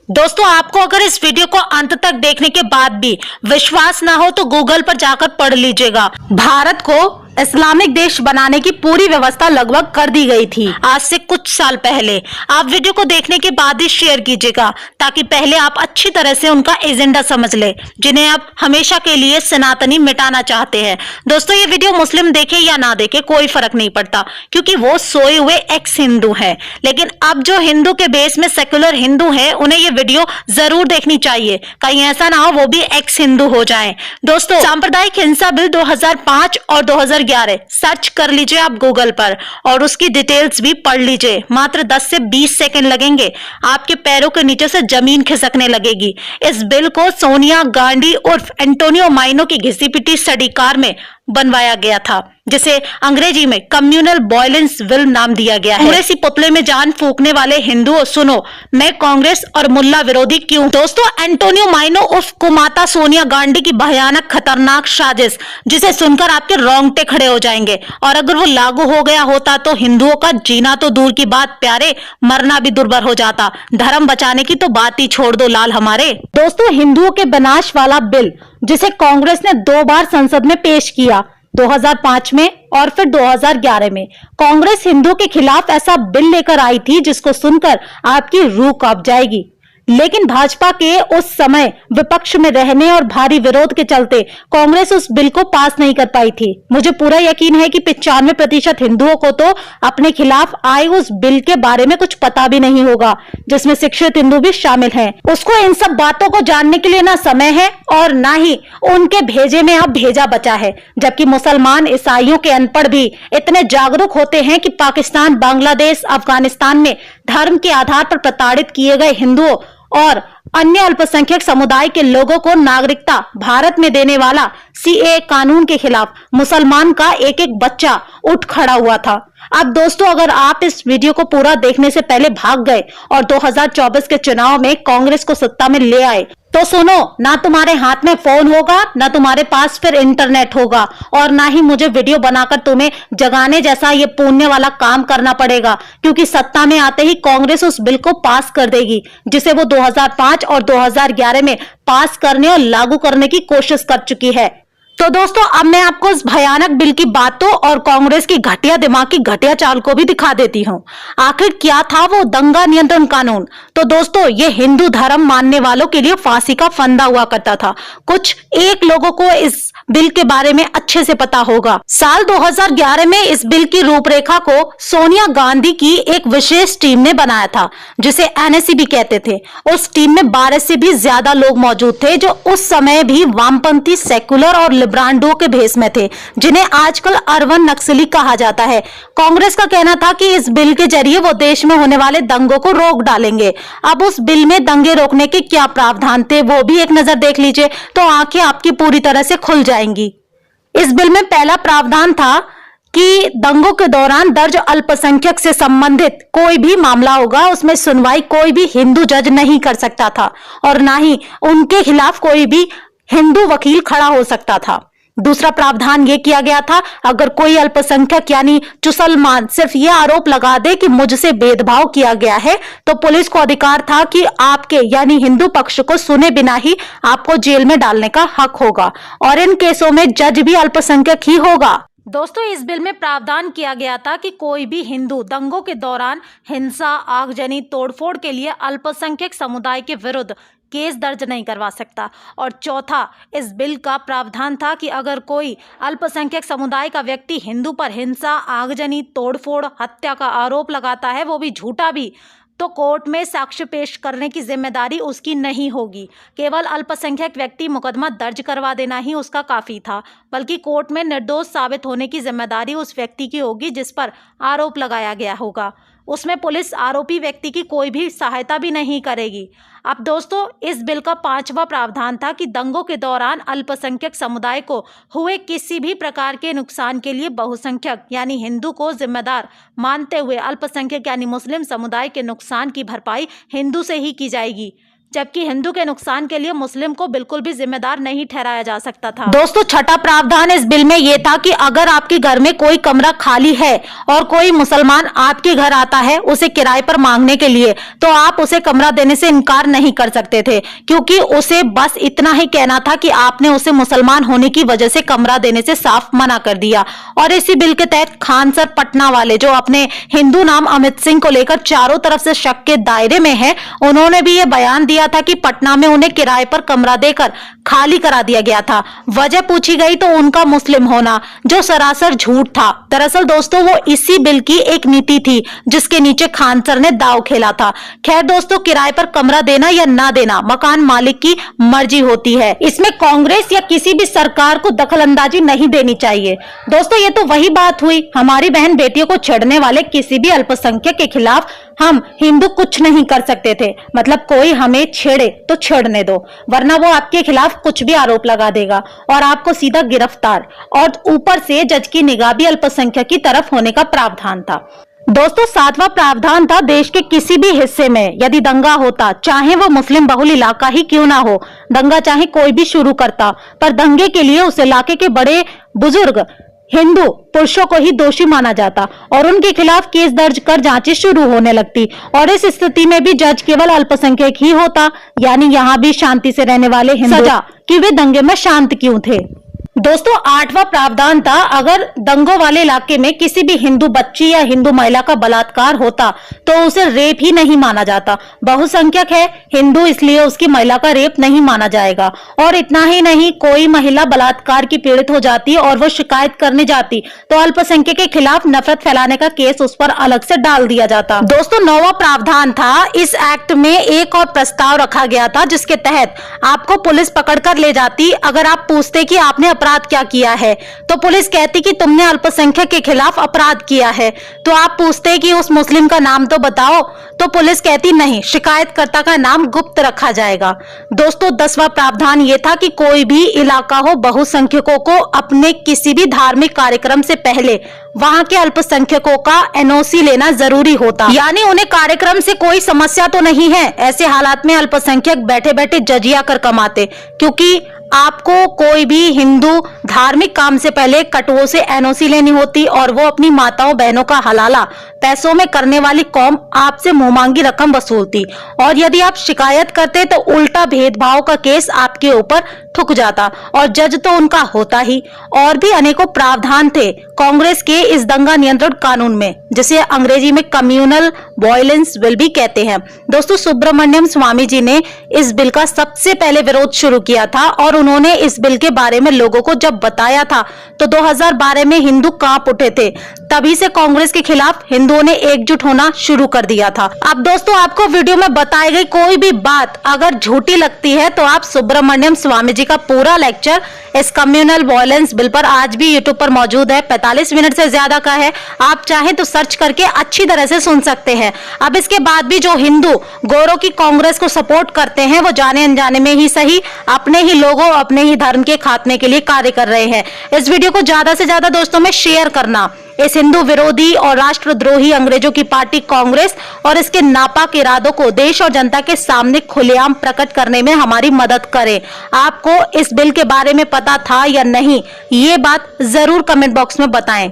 दोस्तों, आपको अगर इस वीडियो को अंत तक देखने के बाद भी विश्वास ना हो तो गूगल पर जाकर पढ़ लीजिएगा। भारत को इस्लामिक देश बनाने की पूरी व्यवस्था लगभग कर दी गई थी आज से कुछ साल पहले। आप वीडियो को देखने के बाद ही शेयर कीजिएगा ताकि पहले आप अच्छी तरह से उनका एजेंडा समझ ले, जिन्हें आप हमेशा के लिए सनातनी मिटाना चाहते हैं। दोस्तों, ये वीडियो मुस्लिम देखे या ना देखे कोई फर्क नहीं पड़ता, क्योंकि वो सोए हुए एक्स हिंदू है। लेकिन अब जो हिंदू के बेस में सेक्युलर हिंदू है, उन्हें ये वीडियो जरूर देखनी चाहिए, कहीं ऐसा ना हो वो भी एक्स हिंदू हो जाएं। दोस्तों, सांप्रदायिक हिंसा बिल 2005 और 2011 सर्च कर लीजिए आप गूगल पर और उसकी डिटेल्स भी पढ़ लीजिए। मात्र 10 से 20 सेकंड लगेंगे, आपके पैरों के नीचे से जमीन खिसकने लगेगी। इस बिल को सोनिया गांधी उर्फ एंटोनियो माइनो की घिसी पिटी स्टडी कार में बनवाया गया था, जिसे अंग्रेजी में कम्युनल वायलेंस बिल नाम दिया गया है। कांग्रेसी पुतले में जान फूंकने वाले हिंदुओं, सुनो, मैं कांग्रेस और मुल्ला विरोधी क्यों। दोस्तों, एंटोनियो माइनो उर्फ कुमाता सोनिया गांधी की भयानक खतरनाक साजिश, जिसे सुनकर आपके रोंगटे खड़े हो जाएंगे। और अगर वो लागू हो गया होता तो हिंदुओं का जीना तो दूर की बात प्यारे, मरना भी दुर्बर हो जाता। धर्म बचाने की तो बात ही छोड़ दो लाल हमारे। दोस्तों, हिंदुओं के विनाश वाला बिल, जिसे कांग्रेस ने 2 बार संसद में पेश किया, 2005 में और फिर 2011 में, कांग्रेस हिंदुओं के खिलाफ ऐसा बिल लेकर आई थी जिसको सुनकर आपकी रूह कांप जाएगी। लेकिन भाजपा के उस समय विपक्ष में रहने और भारी विरोध के चलते कांग्रेस उस बिल को पास नहीं कर पाई थी। मुझे पूरा यकीन है कि 95% हिंदुओं को तो अपने खिलाफ आए उस बिल के बारे में कुछ पता भी नहीं होगा, जिसमें शिक्षित हिंदू भी शामिल हैं। उसको इन सब बातों को जानने के लिए ना समय है और ना ही उनके भेजे में अब भेजा बचा है। जबकि मुसलमान, ईसाइयों के अनपढ़ भी इतने जागरूक होते हैं कि पाकिस्तान, बांग्लादेश, अफगानिस्तान में धर्म के आधार पर प्रताड़ित किए गए हिंदुओं और अन्य अल्पसंख्यक समुदाय के लोगों को नागरिकता भारत में देने वाला सीएए कानून के खिलाफ मुसलमान का एक एक बच्चा उठ खड़ा हुआ था। अब दोस्तों, अगर आप इस वीडियो को पूरा देखने से पहले भाग गए और 2024 के चुनाव में कांग्रेस को सत्ता में ले आए, तो सुनो, ना तुम्हारे हाथ में फोन होगा, ना तुम्हारे पास फिर इंटरनेट होगा, और ना ही मुझे वीडियो बनाकर तुम्हें जगाने जैसा ये पुण्य वाला काम करना पड़ेगा, क्योंकि सत्ता में आते ही कांग्रेस उस बिल को पास कर देगी, जिसे वो 2005 और 2011 में पास करने और लागू करने की कोशिश कर चुकी है। तो दोस्तों, अब मैं आपको इस भयानक बिल की बातों और कांग्रेस की घटिया दिमाग की घटिया चाल को भी दिखा देती हूँ। आखिर क्या था वो दंगा नियंत्रण कानून? तो दोस्तों, ये हिंदू धर्म मानने वालों के लिए फांसी का फंदा हुआ करता था। कुछ एक लोगों को इस बिल के बारे में अच्छे से पता होगा। साल 2011 में इस बिल की रूपरेखा को सोनिया गांधी की एक विशेष टीम ने बनाया था, जिसे एनएसी भी कहते थे। उस टीम में 12 से भी ज्यादा लोग मौजूद थे, जो उस समय भी वामपंथी, सेकुलर और लिब्रांडो के भेष में थे, जिन्हें आजकल अरवन नक्सली कहा जाता है। कांग्रेस का कहना था कि इस बिल के जरिए वो देश में होने वाले दंगों को रोक डालेंगे। अब उस बिल में दंगे रोकने के क्या प्रावधान थे, वो भी एक नजर देख लीजिए, तो आंखें आपकी पूरी तरह से खुल जाएंगी। इस बिल में पहला प्रावधान था कि दंगों के दौरान दर्ज अल्पसंख्यक से संबंधित कोई भी मामला होगा, उसमें सुनवाई कोई भी हिंदू जज नहीं कर सकता था और ना ही उनके खिलाफ कोई भी हिंदू वकील खड़ा हो सकता था। दूसरा प्रावधान ये किया गया था, अगर कोई अल्पसंख्यक यानी चुसलमान सिर्फ ये आरोप लगा दे कि मुझसे भेदभाव किया गया है, तो पुलिस को अधिकार था कि आपके यानी हिंदू पक्ष को सुने बिना ही आपको जेल में डालने का हक होगा, और इन केसों में जज भी अल्पसंख्यक ही होगा। दोस्तों, इस बिल में प्रावधान किया गया था कि कोई भी हिंदू दंगों के दौरान हिंसा, आगजनी, तोड़फोड़ के लिए अल्पसंख्यक समुदाय के विरुद्ध केस दर्ज नहीं करवा सकता। और चौथा, इस बिल का प्रावधान था कि अगर कोई अल्पसंख्यक समुदाय का व्यक्ति हिंदू पर हिंसा, आगजनी, तोड़फोड़, हत्या का आरोप लगाता है, वो भी झूठा भी, तो कोर्ट में साक्ष्य पेश करने की जिम्मेदारी उसकी नहीं होगी। केवल अल्पसंख्यक व्यक्ति मुकदमा दर्ज करवा देना ही उसका काफी था, बल्कि कोर्ट में निर्दोष साबित होने की जिम्मेदारी उस व्यक्ति की होगी जिस पर आरोप लगाया गया होगा। उसमें पुलिस आरोपी व्यक्ति की कोई भी सहायता भी नहीं करेगी। अब दोस्तों, इस बिल का 5वां प्रावधान था कि दंगों के दौरान अल्पसंख्यक समुदाय को हुए किसी भी प्रकार के नुकसान के लिए बहुसंख्यक यानी हिंदू को जिम्मेदार मानते हुए अल्पसंख्यक यानी मुस्लिम समुदाय के नुकसान की भरपाई हिंदू से ही की जाएगी। जबकि हिंदू के नुकसान के लिए मुस्लिम को बिल्कुल भी जिम्मेदार नहीं ठहराया जा सकता था। दोस्तों, छठा प्रावधान इस बिल में यह था कि अगर आपके घर में कोई कमरा खाली है और कोई मुसलमान आपके घर आता है उसे किराए पर मांगने के लिए, तो आप उसे कमरा देने से इनकार नहीं कर सकते थे, क्योंकि उसे बस इतना ही कहना था कि आपने उसे मुसलमान होने की वजह से कमरा देने से साफ मना कर दिया। और इसी बिल के तहत खान सर पटना वाले, जो अपने हिंदू नाम अमित सिंह को लेकर चारों तरफ से शक के दायरे में है, उन्होंने भी यह बयान दिया था कि पटना में उन्हें किराए पर कमरा देकर खाली करा दिया गया था। वजह पूछी गई तो उनका मुस्लिम होना, जो सरासर झूठ था। दरअसल दोस्तों, वो इसी बिल की एक नीति थी जिसके नीचे खान सर ने दांव खेला था। खैर दोस्तों, किराए पर कमरा देना या ना देना मकान मालिक की मर्जी होती है, इसमें कांग्रेस या किसी भी सरकार को दखलंदाजी नहीं देनी चाहिए। दोस्तों, ये तो वही बात हुई, हमारी बहन बेटियों को छेड़ने वाले किसी भी अल्पसंख्यक के खिलाफ हम हिंदू कुछ नहीं कर सकते थे। मतलब कोई हमें छेड़े तो छेड़ने दो, वरना वो आपके खिलाफ कुछ भी आरोप लगा देगा और आपको सीधा गिरफ्तार, और ऊपर से जज की निगाह भी अल्पसंख्यक की तरफ होने का प्रावधान था। दोस्तों, सातवां प्रावधान था देश के किसी भी हिस्से में यदि दंगा होता, चाहे वो मुस्लिम बहुल इलाका ही क्यों ना हो, दंगा चाहे कोई भी शुरू करता, पर दंगे के लिए उस इलाके के बड़े बुजुर्ग हिंदू पुरुषों को ही दोषी माना जाता और उनके खिलाफ केस दर्ज कर जांचें शुरू होने लगती। और इस स्थिति में भी जज केवल अल्पसंख्यक ही होता, यानी यहाँ भी शांति से रहने वाले हिंदू, सजा कि वे दंगे में शांत क्यों थे। दोस्तों, आठवां प्रावधान था अगर दंगों वाले इलाके में किसी भी हिंदू बच्ची या हिंदू महिला का बलात्कार होता तो उसे रेप ही नहीं माना जाता। बहुसंख्यक है हिंदू, इसलिए उसकी महिला का रेप नहीं माना जाएगा। और इतना ही नहीं, कोई महिला बलात्कार की पीड़ित हो जाती और वो शिकायत करने जाती तो अल्पसंख्यक के खिलाफ नफरत फैलाने का केस उस पर अलग से डाल दिया जाता। दोस्तों, नौवां प्रावधान था, इस एक्ट में एक और प्रस्ताव रखा गया था जिसके तहत आपको पुलिस पकड़कर ले जाती अगर आप पूछते कि आपने अपराध क्या किया है, तो पुलिस कहती कि तुमने अल्पसंख्यक के खिलाफ अपराध किया है। तो आप पूछते कि उस मुस्लिम का नाम तो बताओ, तो पुलिस कहती नहीं, शिकायतकर्ता का नाम गुप्त रखा जाएगा। दोस्तों, 10वां प्रावधान यह था कि कोई भी इलाका हो, बहुसंख्यकों को अपने किसी भी धार्मिक कार्यक्रम से पहले वहां के अल्पसंख्यकों का एनओसी लेना जरूरी होता, यानी उन्हें कार्यक्रम से कोई समस्या तो नहीं है। ऐसे हालात में अल्पसंख्यक बैठे बैठे जजिया कर कमाते, क्योंकि आपको कोई भी हिंदू धार्मिक काम से पहले कटुओं से एनओसी लेनी होती और वो अपनी माताओं बहनों का हलाला पैसों में करने वाली कौम आपसे मुंहमांगी रकम वसूलती, और यदि आप शिकायत करते तो उल्टा भेदभाव का केस आपके ऊपर ठुक जाता और जज तो उनका होता ही। और भी अनेकों प्रावधान थे कांग्रेस के इस दंगा नियंत्रण कानून में, जिसे अंग्रेजी में कम्युनल वायलेंस बिल भी कहते हैं। दोस्तों, सुब्रमण्यम स्वामी जी ने इस बिल का सबसे पहले विरोध शुरू किया था और उन्होंने इस बिल के बारे में लोगों को जब बताया था तो 2012 में हिंदू कांप उठे थे। तभी से कांग्रेस के खिलाफ हिंदुओं ने एकजुट होना शुरू कर दिया था। अब दोस्तों, आपको वीडियो में बताई गई कोई भी बात अगर झूठी लगती है तो आप सुब्रमण्यम स्वामी जी का पूरा लेक्चर इस कम्युनल वायलेंस बिल पर आज भी यूट्यूब पर मौजूद है। 45 मिनट से ज्यादा का है, आप चाहें तो सर्च करके अच्छी तरह से सुन सकते हैं। अब इसके बाद भी जो हिंदू गोरों की कांग्रेस को सपोर्ट करते हैं वो जाने अनजाने में ही सही अपने ही लोगों, अपने ही धर्म के खात्मे के लिए कार्य कर रहे हैं। इस वीडियो को ज्यादा से ज्यादा दोस्तों में शेयर करना, इस हिंदू विरोधी और राष्ट्रद्रोही अंग्रेजों की पार्टी कांग्रेस और इसके नापाक इरादों को देश और जनता के सामने खुलेआम प्रकट करने में हमारी मदद करें। आपको इस बिल के बारे में पता था या नहीं, ये बात जरूर कमेंट बॉक्स में बताएं।